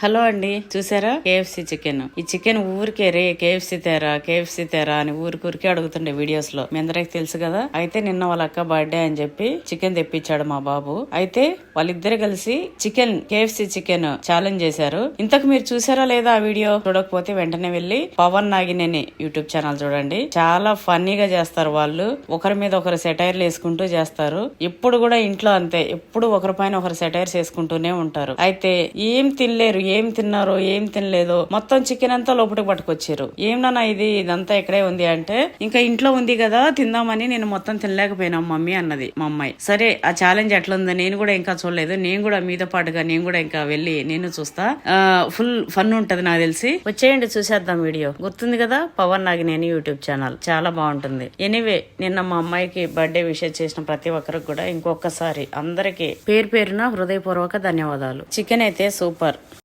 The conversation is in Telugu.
హలో అండి, చూసారా కేఎఫ్సి చికెన్. ఈ చికెన్ ఊరికే రే కేఎఫ్సి తేరా అని ఊరికే అడుగుతుండే వీడియోస్ లో. మీ అందరికి తెలుసు కదా. అయితే నిన్న వాళ్ళ అక్క బర్త్డే అని చెప్పి చికెన్ తెప్పించాడు మా బాబు. అయితే వాళ్ళిద్దరు కలిసి కేఎఫ్సి చికెన్ ఛాలెంజ్ చేశారు. ఇంతకు మీరు చూసారా లేదా ఆ వీడియో? చూడకపోతే వెంటనే వెళ్ళి పవన్ నాగినేని యూట్యూబ్ ఛానల్ చూడండి. చాలా ఫన్నీగా చేస్తారు వాళ్ళు. ఒకరి మీద ఒకరు సెటైర్లు వేసుకుంటూ చేస్తారు. ఎప్పుడు కూడా ఇంట్లో అంతే, ఎప్పుడు ఒకరి పైన ఒకరు సెటైర్స్ వేసుకుంటూనే ఉంటారు. అయితే ఏం తినలేరు, ఏం తిన్నారో ఏం తినలేదో మొత్తం చికెన్ అంతా లోపలికి పట్టుకొచ్చారు. ఏమన్నా ఇదంతా ఇక్కడే ఉంది అంటే, ఇంకా ఇంట్లో ఉంది కదా తిందామని నేను మొత్తం తినలేకపోయినా మమ్మీ అన్నది మా అమ్మాయి. సరే ఆ ఛాలెంజ్ ఎట్లుందో నేను కూడా ఇంకా చూడలేదు. నేను కూడా మీతో పాటుగా నేను కూడా ఇంకా వెళ్ళి నేను చూస్తా. ఫుల్ ఫన్ ఉంటది నాకు తెలిసి. వచ్చేయండి చూసేద్దాం వీడియో. గుర్తుంది కదా పవన్ నాగినేని యూట్యూబ్ ఛానల్, చాలా బాగుంటుంది. ఎనీవే, నిన్న మా అమ్మాయికి బర్త్డే విషెస్ చేసిన ప్రతి ఒక్కరికి కూడా ఇంకొకసారి అందరికి పేరున హృదయపూర్వక ధన్యవాదాలు. చికెన్ అయితే సూపర్.